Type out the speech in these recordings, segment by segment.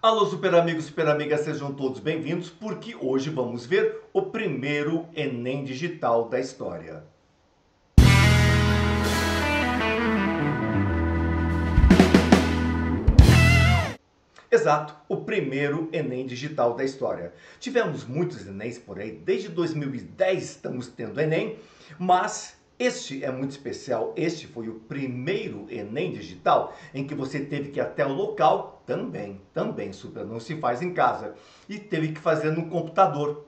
Alô, super amigos, super amigas, sejam todos bem-vindos, porque hoje vamos ver o primeiro Enem digital da história. Exato, o primeiro Enem digital da história. Tivemos muitos Enems por aí, desde 2010 estamos tendo Enem, mas este é muito especial. Este foi o primeiro Enem digital em que você teve que ir até o local, também super, não se faz em casa, e teve que fazer no computador.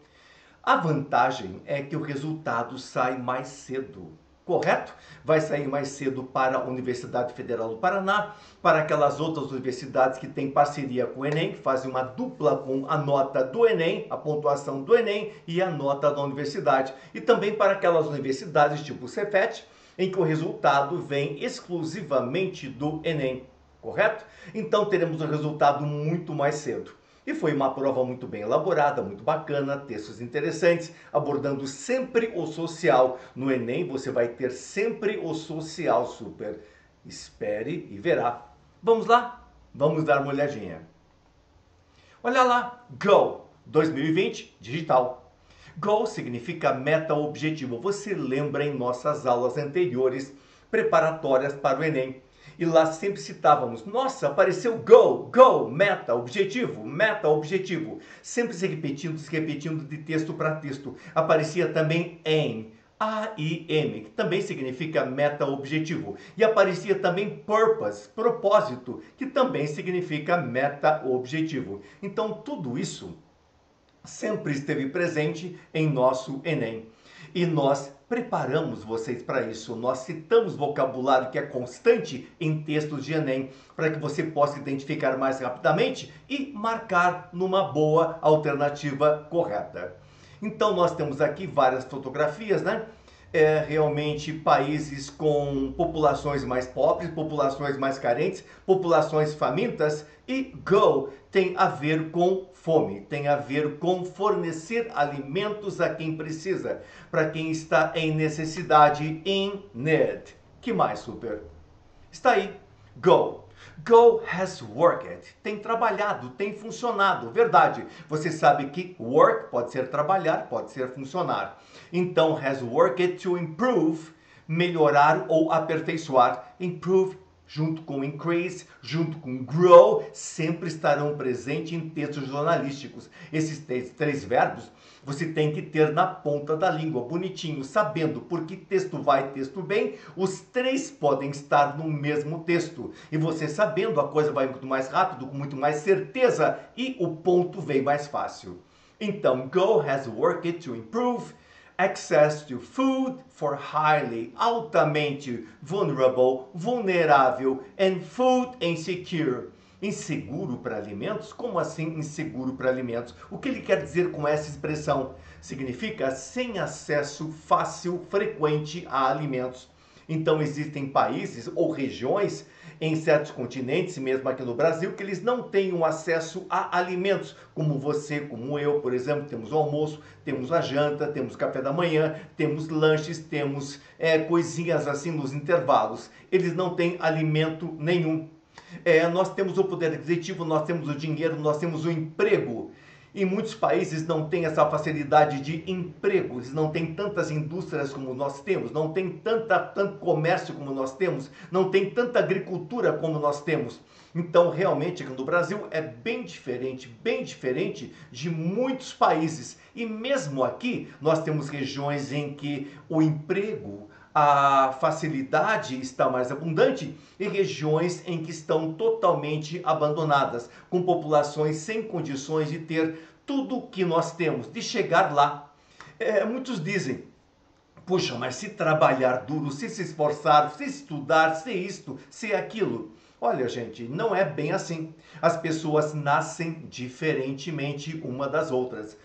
A vantagem é que o resultado sai mais cedo, correto? Vai sair mais cedo para a Universidade Federal do Paraná, para aquelas outras universidades que têm parceria com o Enem, que fazem uma dupla com a nota do Enem, a pontuação do Enem e a nota da universidade. E também para aquelas universidades tipo o Cefet, em que o resultado vem exclusivamente do Enem, correto? Então teremos o resultado muito mais cedo. E foi uma prova muito bem elaborada, muito bacana, textos interessantes, abordando sempre o social. No Enem você vai ter sempre o social, super. Espere e verá. Vamos lá? Vamos dar uma olhadinha. Olha lá, Go 2020 digital. Goal significa meta ou objetivo. Você lembra em nossas aulas anteriores preparatórias para o Enem. E lá sempre citávamos, nossa, apareceu Go, meta, objetivo. Sempre se repetindo de texto para texto. Aparecia também aim, AIM, que também significa meta, objetivo. E aparecia também purpose, propósito, que também significa meta, objetivo. Então tudo isso sempre esteve presente em nosso Enem. E nós preparamos vocês para isso. Nós citamos vocabulário que é constante em textos de Enem, para que você possa identificar mais rapidamente e marcar numa boa alternativa correta. Então nós temos aqui várias fotografias, né? Realmente países com populações mais pobres, populações mais carentes, populações famintas, e Go tem a ver com fome, tem a ver com fornecer alimentos a quem precisa, para quem está em necessidade, in need. Que mais, super? Está aí, Go. Go has worked. Tem trabalhado, tem funcionado. Verdade. Você sabe que work pode ser trabalhar, pode ser funcionar. Então, has worked to improve, melhorar ou aperfeiçoar. Improve junto com increase, junto com grow, sempre estarão presentes em textos jornalísticos. Esses três verbos você tem que ter na ponta da língua, bonitinho, sabendo por que texto vai, texto vem, os três podem estar no mesmo texto. E você sabendo, a coisa vai muito mais rápido, com muito mais certeza, e o ponto vem mais fácil. Então, Go has worked to improve access to food for altamente vulnerável, and food insecure. Inseguro para alimentos? Como assim inseguro para alimentos? O que ele quer dizer com essa expressão? Significa sem acesso fácil, frequente a alimentos. Então existem países ou regiões em certos continentes, mesmo aqui no Brasil, que eles não têm um acesso a alimentos, como você, como eu, por exemplo, temos o almoço, temos a janta, temos café da manhã, temos lanches, temos coisinhas assim nos intervalos. Eles não têm alimento nenhum. Nós temos o poder aquisitivo, nós temos o dinheiro, nós temos o emprego. Em muitos países não tem essa facilidade de emprego, eles não têm tantas indústrias como nós temos, não tem tanto comércio como nós temos, não tem tanta agricultura como nós temos. Então, realmente, aqui no Brasil é bem diferente de muitos países. E mesmo aqui, nós temos regiões em que o emprego, a facilidade está mais abundante e regiões em que estão totalmente abandonadas, com populações sem condições de ter tudo que nós temos, de chegar lá. Muitos dizem, puxa, mas se trabalhar duro, se esforçar, se estudar, se isto, se aquilo. Olha, gente, não é bem assim. As pessoas nascem diferentemente uma das outras.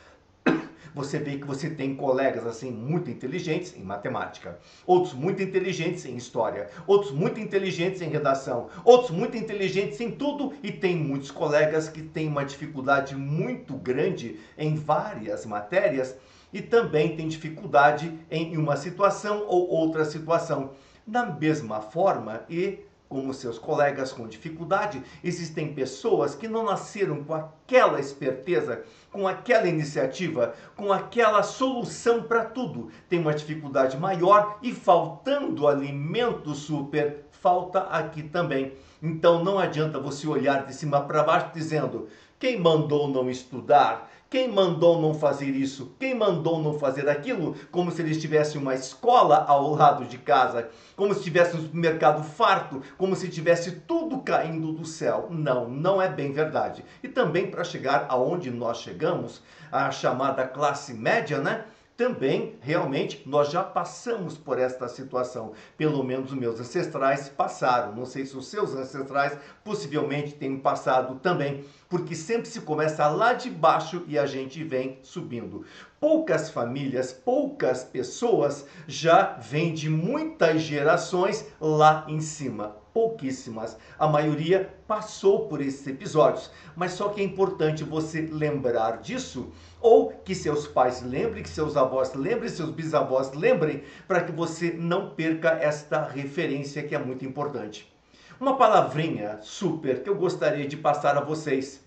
Você vê que você tem colegas assim muito inteligentes em matemática, outros muito inteligentes em história, outros muito inteligentes em redação, outros muito inteligentes em tudo, e tem muitos colegas que têm uma dificuldade muito grande em várias matérias e também tem dificuldade em uma situação ou outra situação. Da mesma forma, e como seus colegas com dificuldade. Existem pessoas que não nasceram com aquela esperteza, com aquela iniciativa, com aquela solução para tudo. Tem uma dificuldade maior e faltando alimento super, falta aqui também. Então não adianta você olhar de cima para baixo dizendo: quem mandou não estudar? Quem mandou não fazer isso? Quem mandou não fazer aquilo? Como se eles tivessem uma escola ao lado de casa, como se tivesse um supermercado farto, como se tivesse tudo caindo do céu. Não, não é bem verdade. E também para chegar aonde nós chegamos, a chamada classe média, né? Também, realmente, nós já passamos por esta situação. Pelo menos os meus ancestrais passaram. Não sei se os seus ancestrais possivelmente tenham passado também, porque sempre se começa lá de baixo e a gente vem subindo. Poucas famílias, poucas pessoas já vêm de muitas gerações lá em cima. Pouquíssimas. A maioria passou por esses episódios. Mas só que é importante você lembrar disso, ou que seus pais lembrem, que seus avós lembrem, seus bisavós lembrem, para que você não perca esta referência que é muito importante. Uma palavrinha super que eu gostaria de passar a vocês: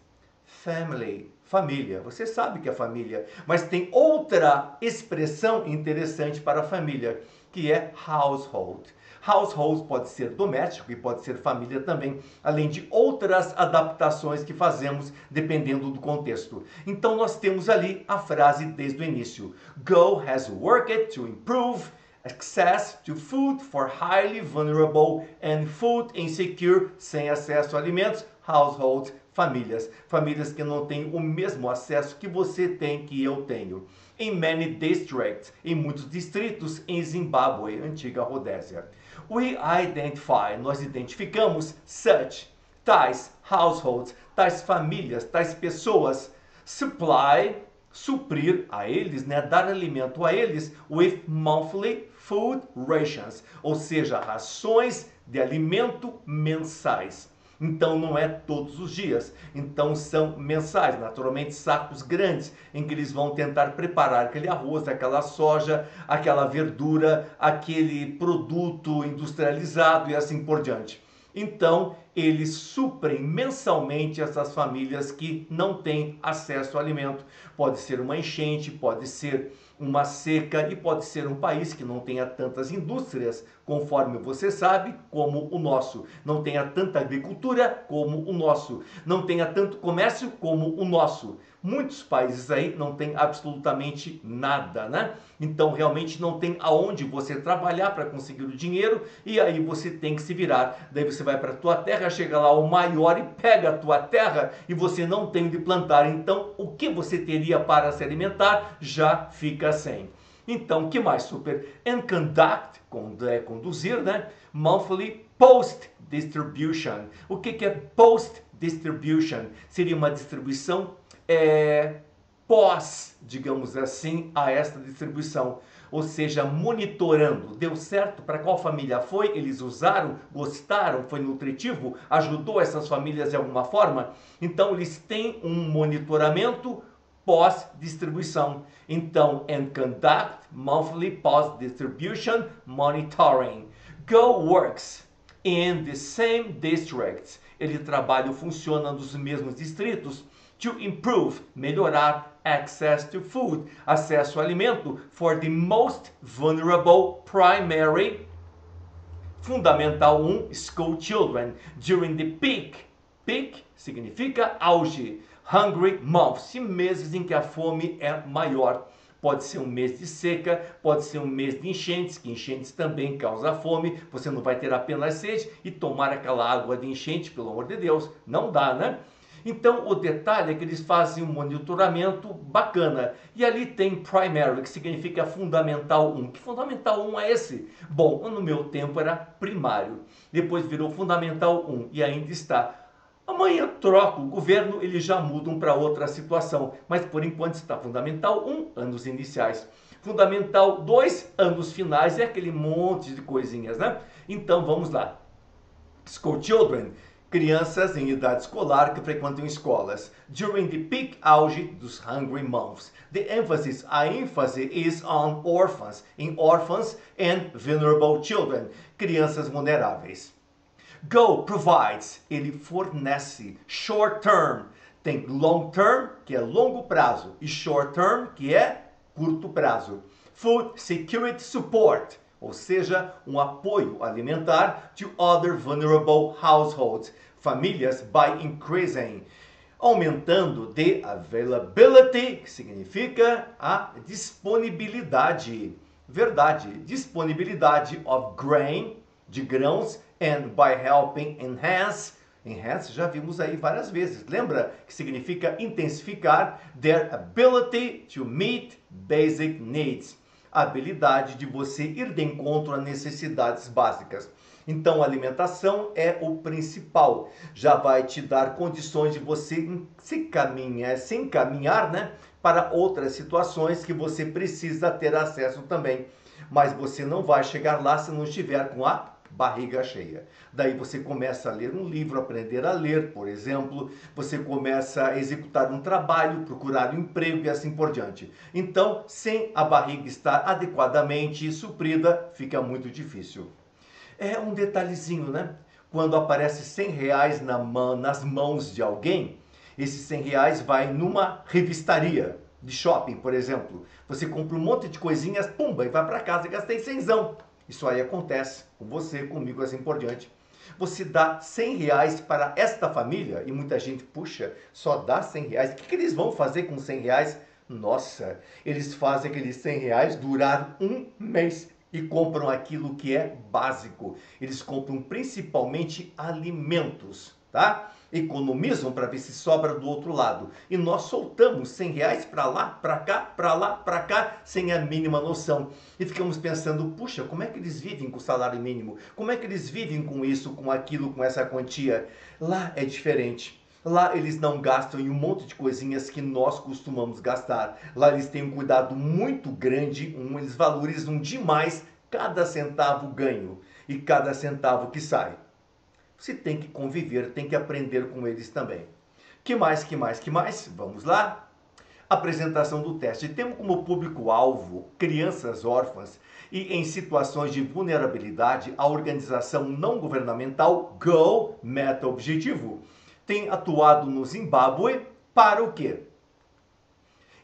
family. Família, você sabe que é família, mas tem outra expressão interessante para a família, que é household. Household pode ser doméstico e pode ser família também, além de outras adaptações que fazemos dependendo do contexto. Então nós temos ali a frase desde o início: Go has worked to improve access to food for highly vulnerable and food insecure, sem acesso a alimentos, households, famílias. Famílias que não têm o mesmo acesso que você tem, que eu tenho. In many districts, em muitos distritos em Zimbábue, antiga Rodésia. We identify, nós identificamos such, tais households, tais famílias, tais pessoas, supply, suprir a eles, né, dar alimento a eles, with monthly food rations, ou seja, rações de alimento mensais. Então não é todos os dias, então são mensais, naturalmente sacos grandes, em que eles vão tentar preparar aquele arroz, aquela soja, aquela verdura, aquele produto industrializado e assim por diante. Então, eles suprem mensalmente essas famílias que não têm acesso ao alimento. Pode ser uma enchente, pode ser uma seca e pode ser um país que não tenha tantas indústrias, conforme você sabe, como o nosso. Não tenha tanta agricultura como o nosso. Não tenha tanto comércio como o nosso. Muitos países aí não tem absolutamente nada, né? Então realmente não tem aonde você trabalhar para conseguir o dinheiro e aí você tem que se virar. Daí você vai para a tua terra, chega lá o maior e pega a tua terra e você não tem de plantar. Então o que você teria para se alimentar já fica sem. Então, que mais super? And conduct, conduzir, né? Monthly post distribution. O que é post distribution? Seria uma distribuição pós, digamos assim, a esta distribuição. Ou seja, monitorando. Deu certo? Para qual família foi? Eles usaram? Gostaram? Foi nutritivo? Ajudou essas famílias de alguma forma? Então, eles têm um monitoramento pós-distribuição. Então, and conduct monthly post-distribution monitoring. Go works in the same districts. Ele trabalha ou funciona nos mesmos distritos to improve, melhorar, access to food, acesso ao alimento for the most vulnerable primary, fundamental 1, school children, during the peak significa auge, hungry months, meses em que a fome é maior. Pode ser um mês de seca, pode ser um mês de enchentes, que enchentes também causam fome, você não vai ter apenas sede e tomar aquela água de enchente, pelo amor de Deus, não dá, né? Então, o detalhe é que eles fazem um monitoramento bacana. E ali tem primary, que significa fundamental 1. Que fundamental 1 é esse? Bom, no meu tempo era primário. Depois virou fundamental 1 e ainda está. Amanhã troca o governo, eles já mudam para outra situação. Mas por enquanto está fundamental 1, anos iniciais. Fundamental 2, anos finais, é aquele monte de coisinhas, né? Então, vamos lá. School children. Crianças em idade escolar que frequentam escolas. During the peak auge dos hungry months. A ênfase is on orphans, em órfãos and vulnerable children, crianças vulneráveis. Go provides, ele fornece. Short term, tem long term, que é longo prazo, e short term, que é curto prazo. Food security support, ou seja, um apoio alimentar to other vulnerable households, famílias by increasing, aumentando the availability, que significa a disponibilidade, verdade, disponibilidade of grain, de grãos, and by helping enhance, enhance já vimos aí várias vezes, lembra que significa intensificar their ability to meet basic needs, a habilidade de você ir de encontro a necessidades básicas. Então, a alimentação é o principal. Já vai te dar condições de você se encaminhar, né, para outras situações que você precisa ter acesso também. Mas você não vai chegar lá se não estiver com a barriga cheia. Daí você começa a ler um livro, aprender a ler, por exemplo, você começa a executar um trabalho, procurar um emprego e assim por diante. Então, sem a barriga estar adequadamente suprida, fica muito difícil. É um detalhezinho, né? Quando aparece R$ 100 nas mãos de alguém, esses R$ 100 vai numa revistaria de shopping, por exemplo. Você compra um monte de coisinhas, pumba, e vai para casa e gastei 100. Isso aí acontece com você, comigo, assim por diante. Você dá R$ 100 para esta família e muita gente, puxa, só dá R$ 100. O que eles vão fazer com R$ 100? Nossa, eles fazem aqueles R$ 100 durar um mês e compram aquilo que é básico. Eles compram principalmente alimentos, tá? Economizam para ver se sobra do outro lado. E nós soltamos R$ 100 para lá, para cá, para lá, para cá, sem a mínima noção. E ficamos pensando, puxa, como é que eles vivem com o salário mínimo? Como é que eles vivem com isso, com aquilo, com essa quantia? Lá é diferente. Lá eles não gastam em um monte de coisinhas que nós costumamos gastar. Lá eles têm um cuidado muito grande, eles valorizam demais cada centavo ganho e cada centavo que sai. Você tem que conviver, tem que aprender com eles também. Que mais? Vamos lá? Apresentação do teste. Temos como público-alvo crianças órfãs e em situações de vulnerabilidade. A organização não governamental Go Meta Objetivo tem atuado no Zimbábue para o quê?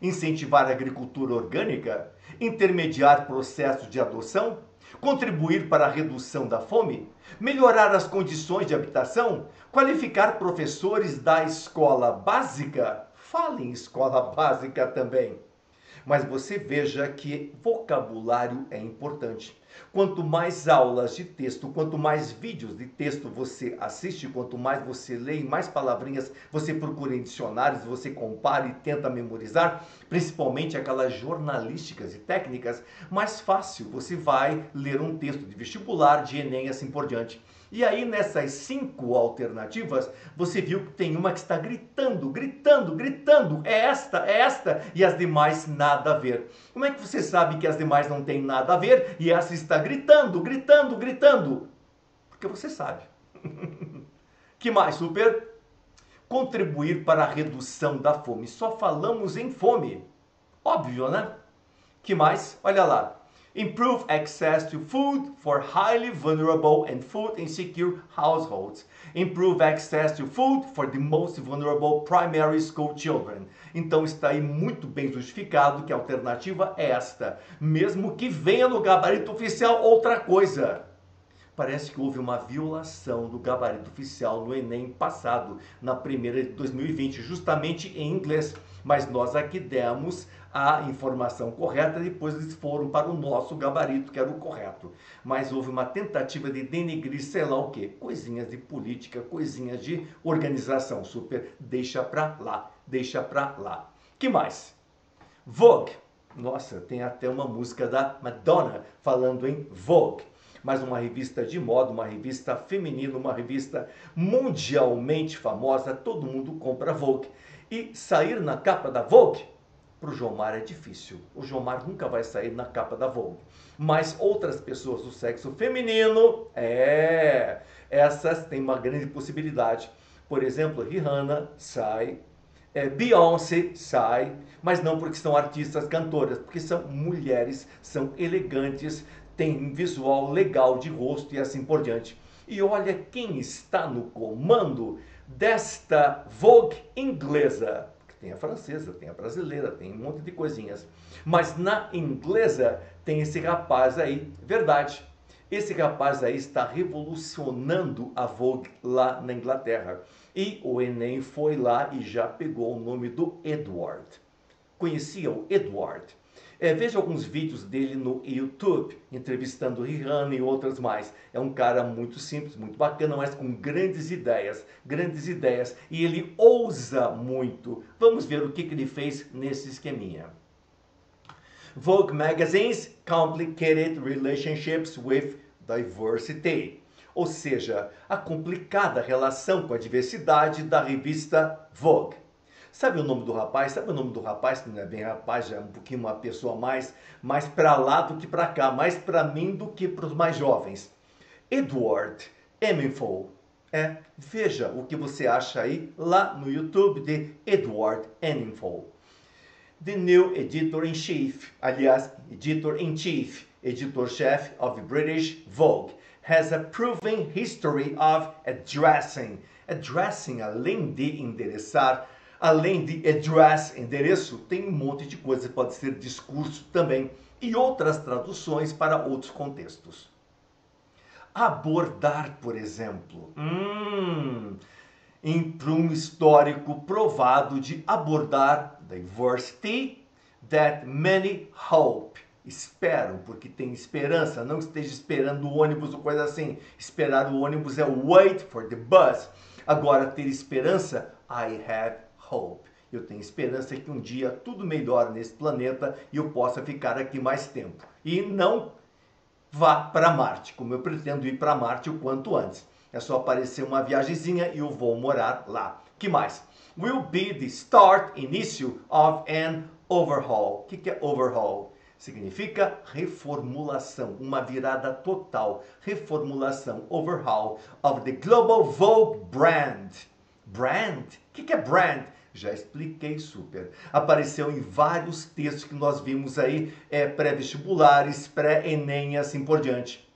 Incentivar a agricultura orgânica, intermediar processos de adoção, contribuir para a redução da fome, melhorar as condições de habitação, qualificar professores da escola básica. Fale em escola básica também. Mas você veja que vocabulário é importante. Quanto mais aulas de texto, quanto mais vídeos de texto você assiste, quanto mais você lê, mais palavrinhas você procura em dicionários, você compara e tenta memorizar, principalmente aquelas jornalísticas e técnicas, mais fácil você vai ler um texto de vestibular, de Enem e assim por diante. E aí, nessas 5 alternativas, você viu que tem uma que está gritando, é esta, e as demais nada a ver. Como é que você sabe que as demais não têm nada a ver e essa está gritando? Porque você sabe. Que mais, super? Contribuir para a redução da fome. Só falamos em fome. Óbvio, né? Que mais? Olha lá. Improve access to food for highly vulnerable and food insecure households. Improve access to food for the most vulnerable primary school children. Então está aí muito bem justificado que a alternativa é esta, mesmo que venha no gabarito oficial outra coisa. Parece que houve uma violação do gabarito oficial no Enem passado, na primeira de 2020, justamente em inglês. Mas nós aqui demos a informação correta, depois eles foram para o nosso gabarito, que era o correto. Mas houve uma tentativa de denegrir, sei lá o quê, coisinhas de política, coisinhas de organização, super, deixa pra lá. Que mais? Vogue. Nossa, tem até uma música da Madonna falando em Vogue. Mas uma revista de moda, uma revista feminina, uma revista mundialmente famosa, todo mundo compra Vogue. E sair na capa da Vogue, para o Jomar é difícil. O Jomar nunca vai sair na capa da Vogue. Mas outras pessoas do sexo feminino, essas têm uma grande possibilidade. Por exemplo, Rihanna sai, Beyoncé sai, mas não porque são artistas cantoras, porque são mulheres, são elegantes, tem um visual legal de rosto e assim por diante. E olha quem está no comando desta Vogue inglesa. Tem a francesa, tem a brasileira, tem um monte de coisinhas. Mas na inglesa tem esse rapaz aí, verdade. Esse rapaz aí está revolucionando a Vogue lá na Inglaterra. E o Enem foi lá e já pegou o nome do Edward. Conhecia o Edward? Veja alguns vídeos dele no YouTube, entrevistando Rihanna e outras mais. É um cara muito simples, muito bacana, mas com grandes ideias, e ele ousa muito. Vamos ver o que ele fez nesse esqueminha. Vogue Magazine's Complicated Relationships with Diversity. Ou seja, a complicada relação com a diversidade da revista Vogue. Sabe o nome do rapaz? Sabe o nome do rapaz? Que não é bem rapaz, já é um pouquinho uma pessoa mais para lá do que para cá, mais para mim do que para os mais jovens. Edward Enninful. Veja o que você acha aí lá no YouTube de Edward Enninful. The new editor-in-chief, aliás, editor-in-chief, editor-chefe of British Vogue, has a proven history of addressing. Addressing, além de endereçar, além de address, endereço, tem um monte de coisa, pode ser discurso também, e outras traduções para outros contextos. Abordar, por exemplo, para um histórico provado de abordar diversity that many hope. Esperam, porque tem esperança, não esteja esperando o ônibus ou coisa assim. Esperar o ônibus é wait for the bus. Agora, ter esperança, I have hope. Eu tenho esperança que um dia tudo melhore nesse planeta e eu possa ficar aqui mais tempo. E não vá para Marte, como eu pretendo ir para Marte o quanto antes. É só aparecer uma viagemzinha e eu vou morar lá. Que mais? Will be the start, início of an overhaul. O que é overhaul? Significa reformulação, uma virada total. Reformulação, overhaul of the Global Vogue brand. Brand? O que é brand? Já expliquei super. Apareceu em vários textos que nós vimos aí, pré-vestibulares, pré-ENEM e assim por diante.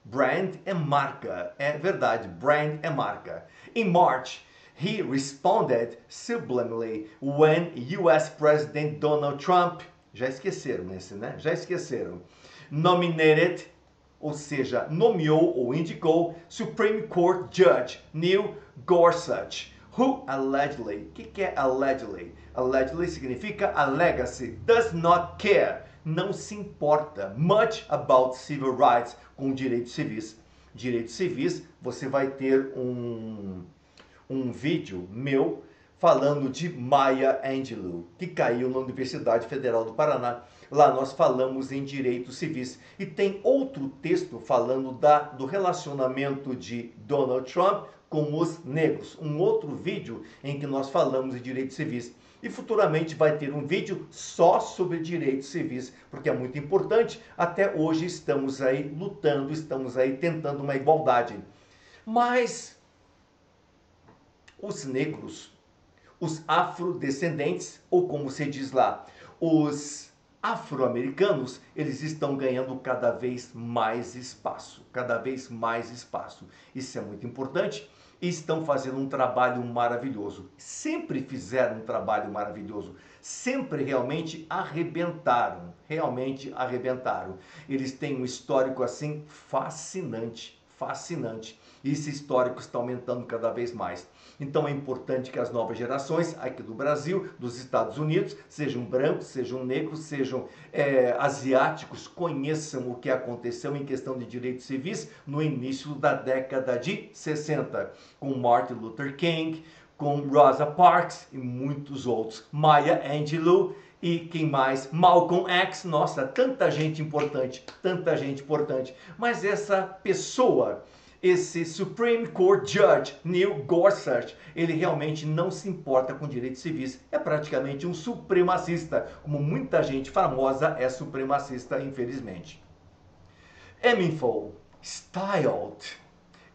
Brand é marca, é verdade, brand é marca. In March, he responded sublimely when US President Donald Trump, já esqueceram esse, né? Já esqueceram. Nominated, ou seja, nomeou ou indicou Supreme Court Judge Neil Gorsuch, who allegedly, o que é allegedly? Allegedly significa alega-se, does not care, não se importa much about civil rights, com direitos civis. Direitos civis, você vai ter um vídeo meu falando de Maya Angelou, que caiu na Universidade Federal do Paraná. Lá nós falamos em direitos civis. E tem outro texto falando do relacionamento de Donald Trump com os negros. Um outro vídeo em que nós falamos de direitos civis. E futuramente vai ter um vídeo só sobre direitos civis, porque é muito importante. Até hoje estamos aí lutando, estamos aí tentando uma igualdade. Mas os negros, os afrodescendentes, ou como se diz lá, os afro-americanos, eles estão ganhando cada vez mais espaço, cada vez mais espaço. Isso é muito importante. E estão fazendo um trabalho maravilhoso. Sempre fizeram um trabalho maravilhoso. Sempre realmente arrebentaram. Realmente arrebentaram. Eles têm um histórico assim fascinante. Fascinante. E esse histórico está aumentando cada vez mais. Então é importante que as novas gerações aqui do Brasil, dos Estados Unidos, sejam brancos, sejam negros, sejam asiáticos, conheçam o que aconteceu em questão de direitos civis no início da década de 60, com Martin Luther King, com Rosa Parks e muitos outros. Maya Angelou e quem mais? Malcolm X. Nossa, tanta gente importante, tanta gente importante. Mas essa pessoa, esse Supreme Court Judge, Neil Gorsuch, ele realmente não se importa com direitos civis. É praticamente um supremacista, como muita gente famosa é supremacista, infelizmente. Enninful, styled.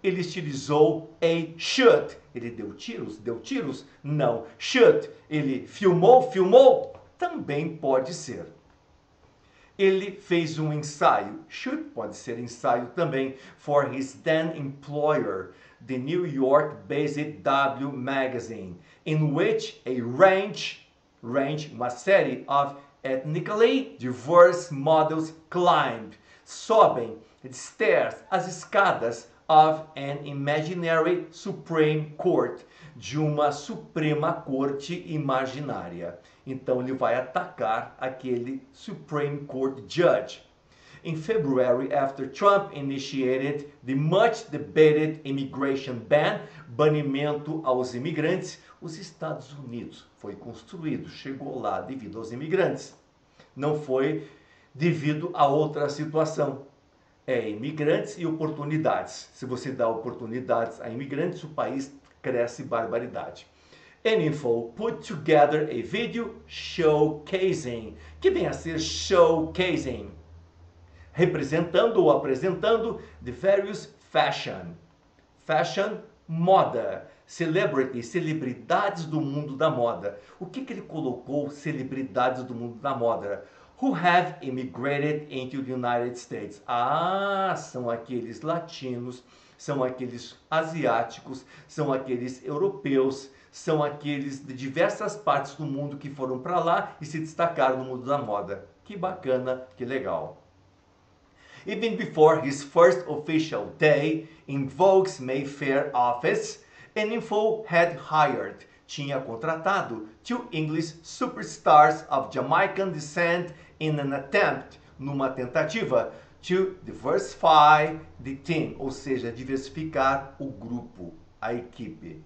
Ele estilizou a shoot. Ele deu tiros? Deu tiros? Não. Shoot. Ele filmou? Filmou? Também pode ser. Ele fez um ensaio, shoot pode ser ensaio também, for his then employer, the New York-based W Magazine, in which a range, uma série of ethnically diverse models climbed, sobem stairs, as escadas of an imaginary Supreme Court, de uma Suprema Corte imaginária. Então ele vai atacar aquele Supreme Court Judge. In February, after Trump initiated the much debated immigration ban, banimento aos imigrantes, os Estados Unidos foi construído, chegou lá devido aos imigrantes. Não foi devido a outra situação. É imigrantes e oportunidades. Se você dá oportunidades a imigrantes, o país cresce barbaridade. Info put together a video showcasing, que vem a ser showcasing, representando ou apresentando the various fashion, moda, celebridades do mundo da moda. O que ele colocou celebridades do mundo da moda? Who have immigrated into the United States. Ah, são aqueles latinos, são aqueles asiáticos, são aqueles europeus, são aqueles de diversas partes do mundo que foram para lá e se destacaram no mundo da moda. Que bacana, que legal. Even before his first official day in Vogue's Mayfair office, Info had hired, tinha contratado, two English superstars of Jamaican descent in an attempt, numa tentativa, to diversify the team, ou seja, diversificar o grupo, a equipe.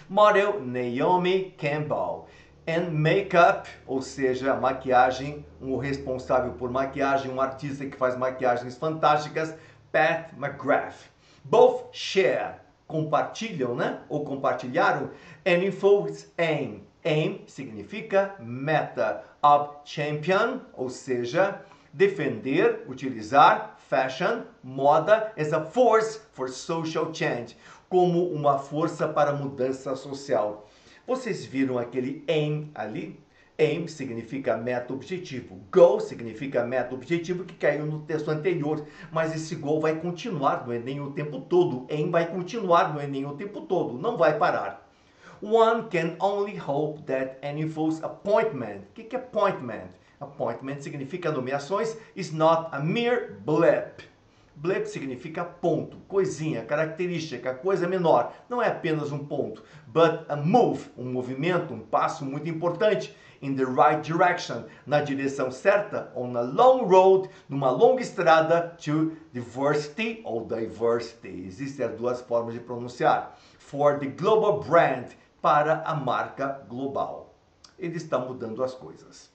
Model Naomi Campbell and makeup, ou seja, maquiagem, um responsável por maquiagem, um artista que faz maquiagens fantásticas, Pat McGrath. Both share, compartilham, né? Ou compartilharam, and Info's aim. Aim significa meta, of champion, ou seja, defender, utilizar, fashion, moda, as a force for social change, como uma força para mudança social. Vocês viram aquele aim ali? Aim significa meta, objetivo. Goal significa meta, objetivo, que caiu no texto anterior. Mas esse goal vai continuar no Enem o tempo todo. Aim vai continuar no Enem o tempo todo. Não vai parar. One can only hope that Info's appointment. O que é appointment? Appointment significa nomeações. Is not a mere blip. Blip significa ponto, coisinha, característica, coisa menor. Não é apenas um ponto, but a move, um movimento, um passo muito importante. In the right direction, na direção certa, on a long road, numa longa estrada, to diversity ou diversity. Existem as duas formas de pronunciar. For the global brand, para a marca global. Ele está mudando as coisas.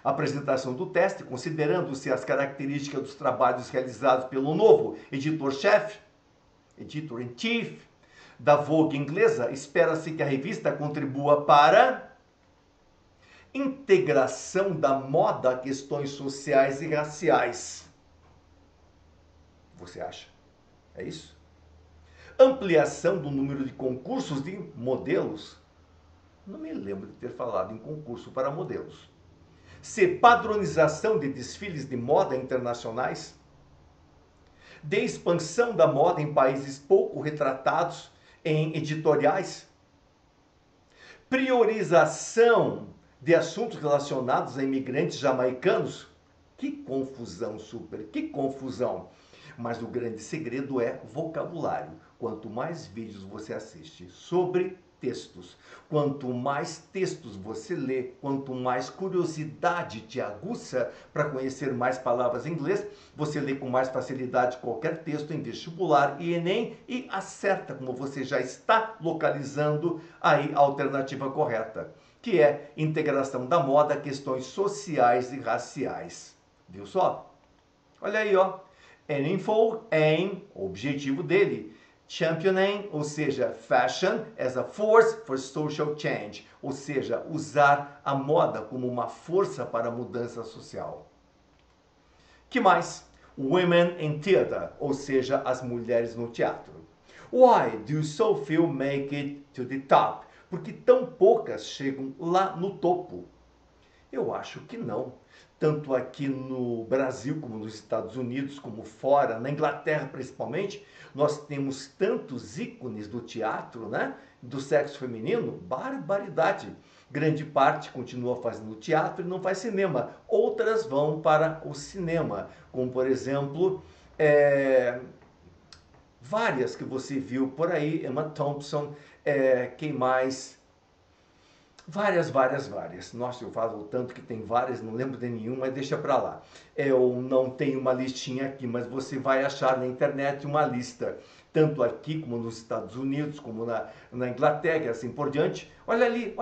A apresentação do teste, considerando-se as características dos trabalhos realizados pelo novo editor-chefe, editor-in-chief, da Vogue inglesa, espera-se que a revista contribua para integração da moda a questões sociais e raciais. Você acha? É isso? Ampliação do número de concursos de modelos. Não me lembro de ter falado em concurso para modelos. C. Padronização de desfiles de moda internacionais. D. Expansão da moda em países pouco retratados em editoriais. Priorização de assuntos relacionados a imigrantes jamaicanos. Que confusão, super, que confusão. Mas o grande segredo é vocabulário. Quanto mais vídeos você assiste sobre textos, quanto mais textos você lê, quanto mais curiosidade te aguça para conhecer mais palavras em inglês, você lê com mais facilidade qualquer texto em vestibular e Enem e acerta, como você já está localizando aí a alternativa correta, que é integração da moda a questões sociais e raciais. Viu só? Olha aí, ó. Info, aim, objetivo dele. Championing, ou seja, fashion as a force for social change, ou seja, usar a moda como uma força para a mudança social. Que mais? Women in theater, ou seja, as mulheres no teatro. Why do so few make it to the top? Porque tão poucas chegam lá no topo. Eu acho que não. Tanto aqui no Brasil, como nos Estados Unidos, como fora, na Inglaterra principalmente, nós temos tantos ícones do teatro, né? Do sexo feminino, barbaridade. Grande parte continua fazendo teatro e não faz cinema. Outras vão para o cinema, como por exemplo, várias que você viu por aí, Emma Thompson, quem mais? Várias. Nossa, eu falo tanto que tem várias, não lembro de nenhuma, mas deixa pra lá. Eu não tenho uma listinha aqui, mas você vai achar na internet uma lista, tanto aqui como nos Estados Unidos, como na Inglaterra, e assim por diante. Olha ali,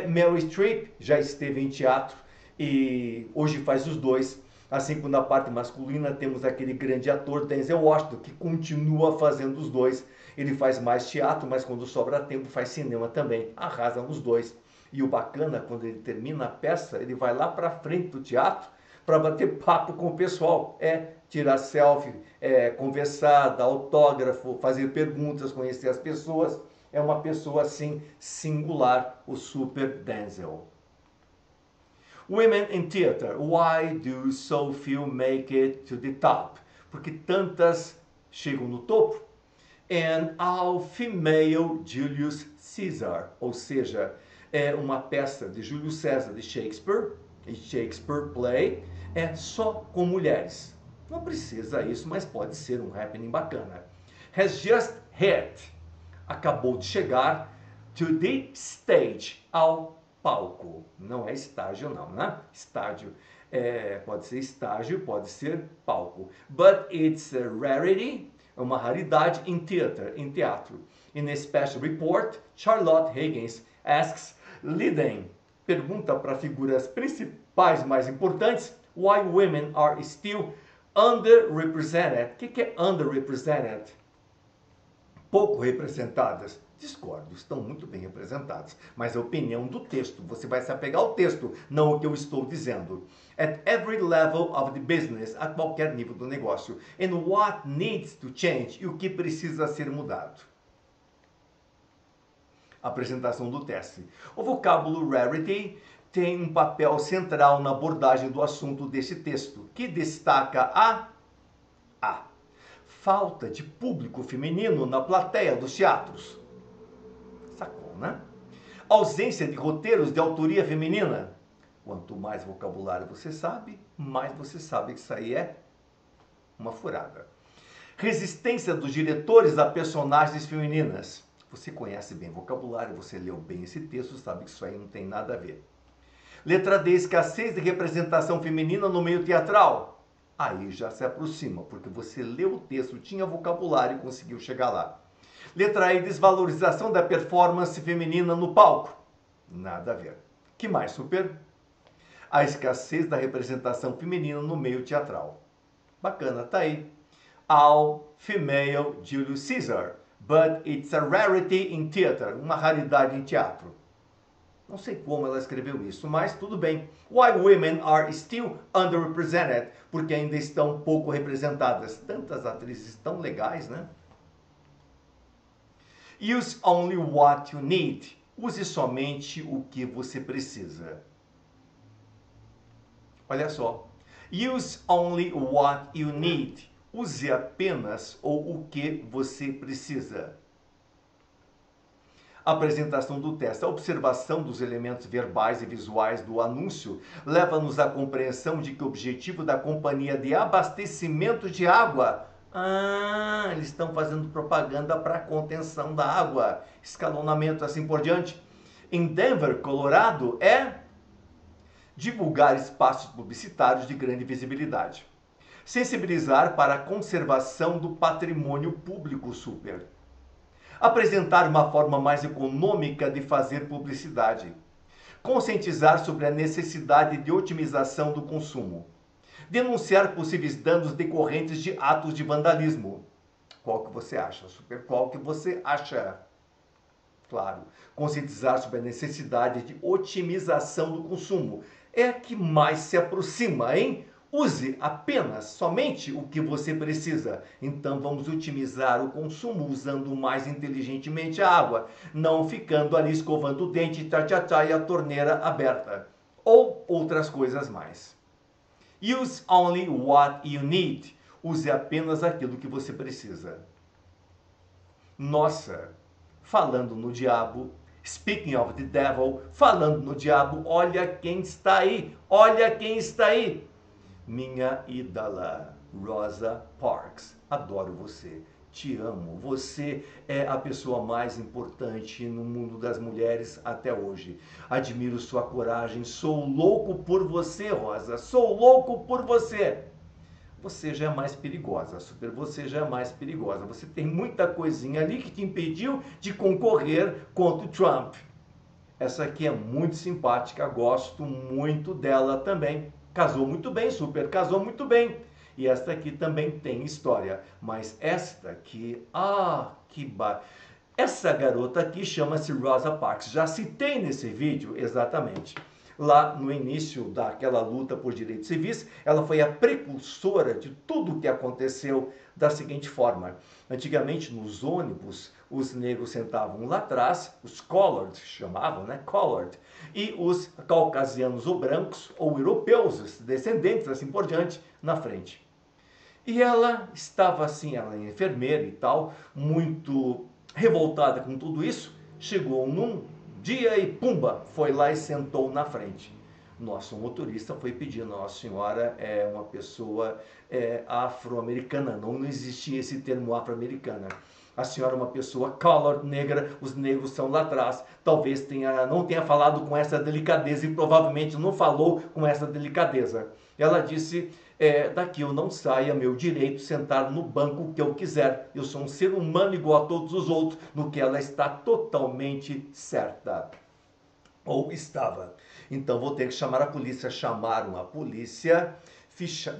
Meryl Streep já esteve em teatro e hoje faz os dois. Assim como na parte masculina temos aquele grande ator Denzel Washington, que continua fazendo os dois. Ele faz mais teatro, mas quando sobra tempo faz cinema também. Arrasa os dois. E o bacana, quando ele termina a peça, ele vai lá para frente do teatro para bater papo com o pessoal. Tirar selfie, conversar, dar autógrafo, fazer perguntas, conhecer as pessoas. É uma pessoa assim singular, o Super Denzel. Women in theater, why do so few make it to the top? Porque tantas chegam no topo. And All Female Julius Caesar, ou seja, é uma peça de Júlio César de Shakespeare, Shakespeare Play, só com mulheres. Não precisa isso, mas pode ser um happening bacana. Has just hit, acabou de chegar, to the stage, ao palco. Não é estágio não, né? Estádio pode ser estágio, pode ser palco. But it's a rarity, é uma raridade em teatro. In a special report, Charlotte Higgins asks Liden, pergunta para figuras principais mais importantes, why women are still underrepresented. O que é underrepresented? Pouco representadas. Discordo, estão muito bem representadas, mas a opinião do texto, você vai se apegar ao texto, não o que eu estou dizendo. At every level of the business, a qualquer nível do negócio. And what needs to change, e o que precisa ser mudado. Apresentação do teste. O vocábulo rarity tem um papel central na abordagem do assunto deste texto, que destaca a falta de público feminino na plateia dos teatros. Sacou, né? Ausência de roteiros de autoria feminina. Quanto mais vocabulário você sabe, mais você sabe que isso aí é uma furada. Resistência dos diretores a personagens femininas. Você conhece bem vocabulário, você leu bem esse texto, sabe que isso aí não tem nada a ver. Letra D, escassez de representação feminina no meio teatral. Aí já se aproxima, porque você leu o texto, tinha vocabulário e conseguiu chegar lá. Letra E, desvalorização da performance feminina no palco. Nada a ver. Que mais, Super? A escassez da representação feminina no meio teatral. Bacana, tá aí. All female Julius Caesar, but it's a rarity in theater. Uma raridade em teatro. Não sei como ela escreveu isso, mas tudo bem. Why women are still underrepresented? Porque ainda estão pouco representadas. Tantas atrizes tão legais, né? Use only what you need. Use somente o que você precisa. Olha só. Use only what you need. Use apenas ou o que você precisa. Apresentação do texto. A observação dos elementos verbais e visuais do anúncio leva-nos à compreensão de que o objetivo da companhia de abastecimento de água... eles estão fazendo propaganda para a contenção da água. Escalonamento, assim por diante. Em Denver, Colorado, divulgar espaços publicitários de grande visibilidade. Sensibilizar para a conservação do patrimônio público, Super. Apresentar uma forma mais econômica de fazer publicidade. Conscientizar sobre a necessidade de otimização do consumo. Denunciar possíveis danos decorrentes de atos de vandalismo. Qual que você acha, Super? Qual que você acha? Claro, conscientizar sobre a necessidade de otimização do consumo. É a que mais se aproxima, hein? Use apenas, somente o que você precisa. Então vamos otimizar o consumo usando mais inteligentemente a água, não ficando ali escovando o dente, e a torneira aberta. ou outras coisas mais. Use only what you need. Use apenas aquilo que você precisa. Nossa, falando no diabo, speaking of the devil, falando no diabo, olha quem está aí, olha quem está aí. Minha ídola, Rosa Parks. Adoro você, te amo. Você é a pessoa mais importante no mundo das mulheres até hoje. Admiro sua coragem, sou louco por você, Rosa, sou louco por você. Você já é mais perigosa, Super, você já é mais perigosa. Você tem muita coisinha ali que te impediu de concorrer contra o Trump. Essa aqui é muito simpática, gosto muito dela também. Casou muito bem, Super, casou muito bem. E esta aqui também tem história. Mas esta aqui, essa garota aqui chama-se Rosa Parks. Já citei nesse vídeo, exatamente. Lá no início daquela luta por direitos civis, ela foi a precursora de tudo o que aconteceu da seguinte forma. Antigamente, nos ônibus, os negros sentavam lá atrás, os colored, chamavam, né? Colored, e os caucasianos ou brancos, ou europeus, os descendentes, assim por diante, na frente. E ela estava assim, ela é enfermeira e tal, muito revoltada com tudo isso, chegou num dia e pumba, foi lá e sentou na frente. Nosso motorista foi pedir, nossa senhora é uma pessoa afro-americana, não existia esse termo afro-americana. A senhora é uma pessoa colored, negra, os negros são lá atrás. Talvez não tenha falado com essa delicadeza e provavelmente não falou com essa delicadeza. Ela disse, daqui eu não saio, é meu direito sentar no banco que eu quiser. Eu sou um ser humano igual a todos os outros, no que ela está totalmente certa. Ou estava. Então vou ter que chamar a polícia. Chamaram a polícia.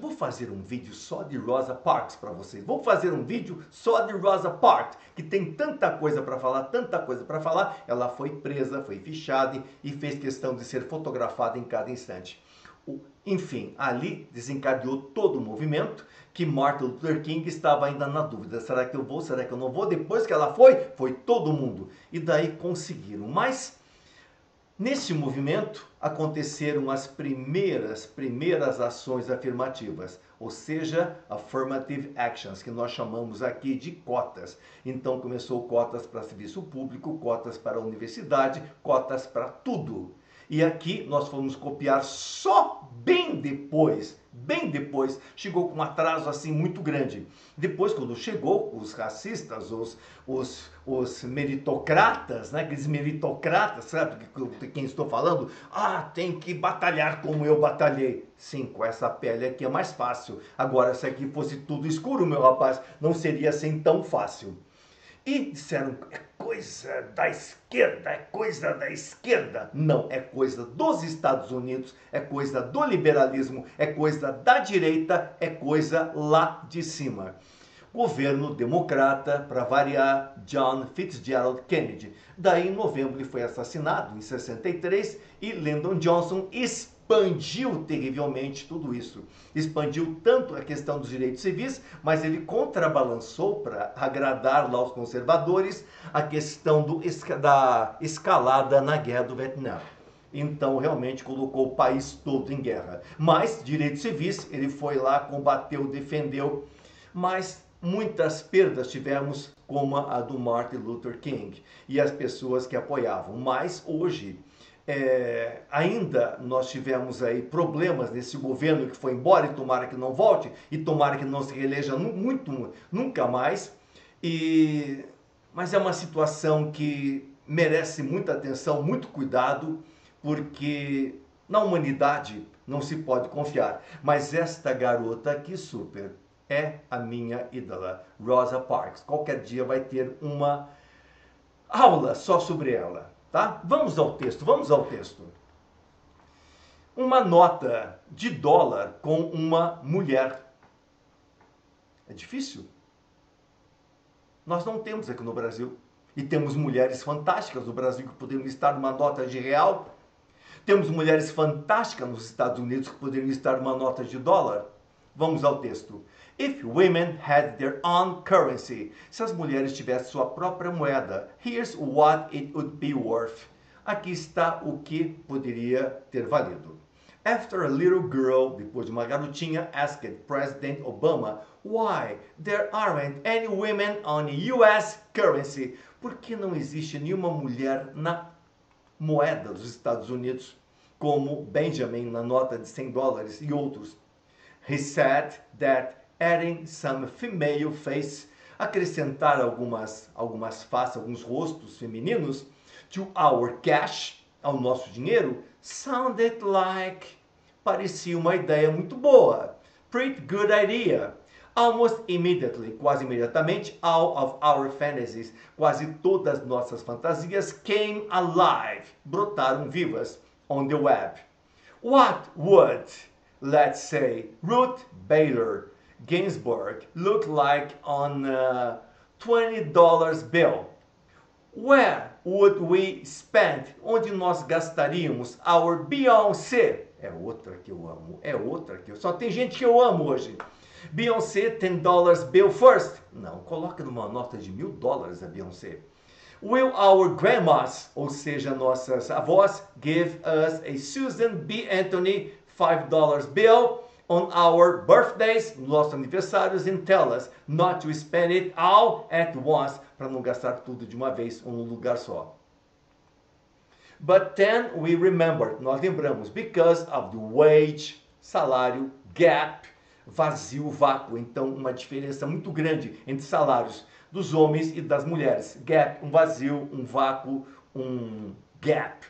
Vou fazer um vídeo só de Rosa Parks para vocês. Vou fazer um vídeo só de Rosa Parks, que tem tanta coisa para falar, tanta coisa para falar. Ela foi presa, foi fichada e fez questão de ser fotografada em cada instante. Enfim, ali desencadeou todo o movimento que Martin Luther King estava ainda na dúvida. Será que eu vou? Será que eu não vou? Depois que ela foi todo mundo. E daí conseguiram. Mas nesse movimento aconteceram as primeiras ações afirmativas, ou seja, affirmative actions, que nós chamamos aqui de cotas. Então começou cotas para serviço público, cotas para a universidade, cotas para tudo. E aqui nós fomos copiar só bem depois, chegou com um atraso assim muito grande. Depois, quando chegou, os racistas, os meritocratas, né? Aqueles meritocratas, sabe de quem estou falando? Tem que batalhar como eu batalhei. Sim, com essa pele aqui é mais fácil. Agora, se aqui fosse tudo escuro, meu rapaz, não seria assim tão fácil. E disseram, é coisa da esquerda, é coisa da esquerda. Não, é coisa dos Estados Unidos, é coisa do liberalismo, é coisa da direita, é coisa lá de cima. Governo democrata, para variar, John Fitzgerald Kennedy. Daí, em novembro, ele foi assassinado, em 63, e Lyndon Johnson expandiu terrivelmente tudo isso. Expandiu tanto a questão dos direitos civis, mas ele contrabalançou, para agradar lá os conservadores, a questão da escalada na guerra do Vietnã. Então, realmente colocou o país todo em guerra. Mas, direitos civis, ele foi lá, combateu, defendeu, mas muitas perdas tivemos, como a do Martin Luther King e as pessoas que apoiavam. Mas hoje, ainda nós tivemos aí problemas nesse governo que foi embora, e tomara que não volte, e tomara que não se reeleja nunca mais. Mas é uma situação que merece muita atenção, muito cuidado, porque na humanidade não se pode confiar. Mas esta garota aqui, Super, é a minha ídola, Rosa Parks. Qualquer dia vai ter uma aula só sobre ela, tá? Vamos ao texto, vamos ao texto. Uma nota de dólar com uma mulher. É difícil? Nós não temos aqui no Brasil. E temos mulheres fantásticas no Brasil que poderiam estar numa nota de real. Temos mulheres fantásticas nos Estados Unidos que poderiam estar numa nota de dólar. Vamos ao texto. If women had their own currency. Se as mulheres tivessem sua própria moeda, here's what it would be worth. Aqui está o que poderia ter valido. After a little girl, depois de uma garotinha, asked President Obama why there aren't any women on US currency. Por que não existe nenhuma mulher na moeda dos Estados Unidos, como Benjamin na nota de $100 e outros? He said that adding some female face, acrescentar algumas faces, alguns rostos femininos, to our cash, ao nosso dinheiro, sounded like, parecia uma ideia muito boa. Pretty good idea. Almost immediately, quase imediatamente, all of our fantasies, quase todas nossas fantasias, came alive, brotaram vivas, on the web. What would, let's say, Ruth Bader Ginsburg look like on a $20 bill? Where would we spend? Onde nós gastaríamos our Beyoncé? É outra que eu amo, é outra que eu... Só tem gente que eu amo hoje. Beyoncé, $10 bill first. Não, coloca numa nota de $1.000 a Beyoncé. Will our grandmas, ou seja, nossas avós, give us a Susan B. Anthony $5 bill on our birthdays, nossos aniversários, and tell us not to spend it all at once, para não gastar tudo de uma vez ou num lugar só. But then we remembered, nós lembramos, because of the wage, salário, gap, vazio, vácuo. Então, uma diferença muito grande entre salários dos homens e das mulheres. Gap, um vazio, um vácuo, um gap.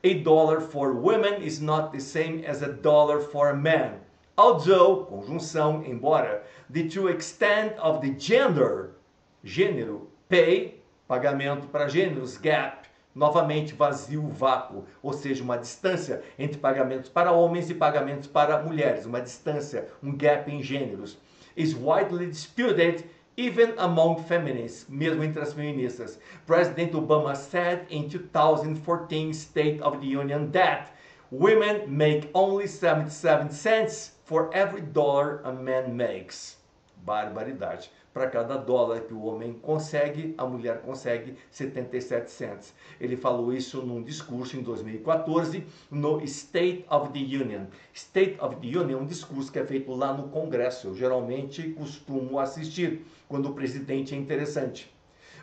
$1 for women is not the same as $1 for a man. Although, conjunção, embora, the two extent of the gender, gênero, pay, pagamento para gêneros, gap, novamente vazio, vácuo, ou seja, uma distância entre pagamentos para homens e pagamentos para mulheres, uma distância, um gap em gêneros, is widely disputed even among feminists, mesmo entre as feministas. President Obama said in 2014 State of the Union that women make only 77 cents for every dollar a man makes. Barbaridade. Para cada dólar que o homem consegue, a mulher consegue 77 cents. Ele falou isso num discurso em 2014 no State of the Union. State of the Union é um discurso que é feito lá no Congresso. Eu geralmente costumo assistir quando o presidente é interessante.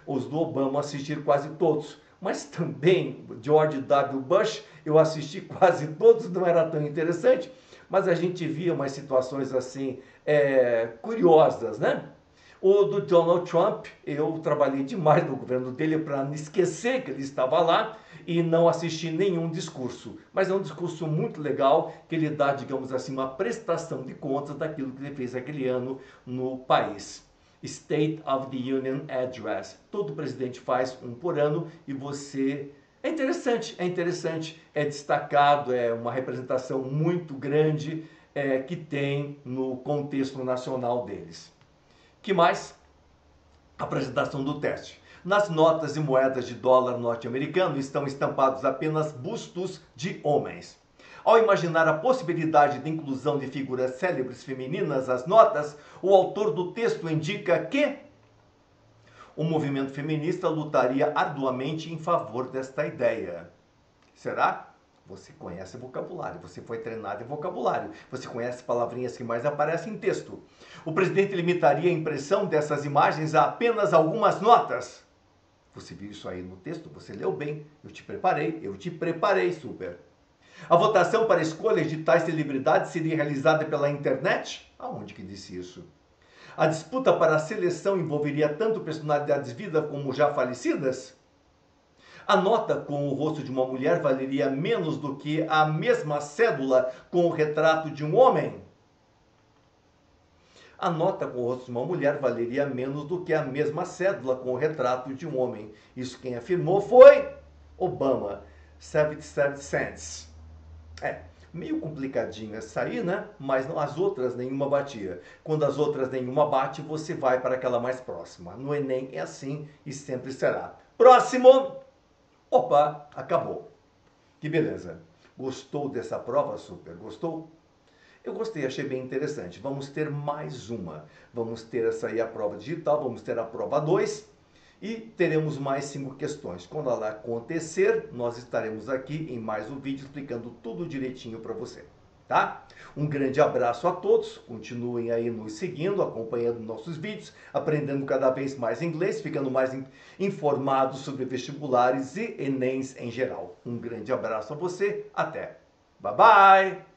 Os do Obama assistir quase todos. Mas também George W. Bush, eu assisti quase todos, não era tão interessante, mas a gente via umas situações assim curiosas, né? O do Donald Trump, eu trabalhei demais no governo dele para não esquecer que ele estava lá e não assisti nenhum discurso. Mas é um discurso muito legal, que ele dá, digamos assim, uma prestação de contas daquilo que ele fez aquele ano no país. State of the Union Address. Todo presidente faz um por ano e você... É interessante, é destacado, é uma representação muito grande que tem no contexto nacional deles. Que mais? Apresentação do teste. Nas notas e moedas de dólar norte-americano estão estampados apenas bustos de homens. Ao imaginar a possibilidade de inclusão de figuras célebres femininas às notas, o autor do texto indica que o movimento feminista lutaria arduamente em favor desta ideia. Será? Você conhece vocabulário, você foi treinado em vocabulário, você conhece palavrinhas que mais aparecem em texto. O presidente limitaria a impressão dessas imagens a apenas algumas notas. Você viu isso aí no texto? Você leu bem. Eu te preparei super. A votação para escolhas de tais celebridades seria realizada pela internet? Aonde que disse isso? A disputa para a seleção envolveria tanto personalidades vivas como já falecidas? A nota com o rosto de uma mulher valeria menos do que a mesma cédula com o retrato de um homem? A nota com o rosto de uma mulher valeria menos do que a mesma cédula com o retrato de um homem. Isso quem afirmou foi Obama. 77 cents. Meio complicadinho essa aí, né? Mas as outras nenhuma batia. Quando as outras nenhuma bate, você vai para aquela mais próxima. No Enem é assim e sempre será. Próximo! Opa, acabou. Que beleza. Gostou dessa prova, super? Gostou? Eu gostei, achei bem interessante. Vamos ter mais uma. Vamos ter essa aí, a prova digital, vamos ter a prova 2. e teremos mais 5 questões. Quando ela acontecer, nós estaremos aqui em mais um vídeo explicando tudo direitinho para você, tá? Um grande abraço a todos, continuem aí nos seguindo, acompanhando nossos vídeos, aprendendo cada vez mais inglês, ficando mais informados sobre vestibulares e Enems em geral. Um grande abraço a você, até! Bye bye!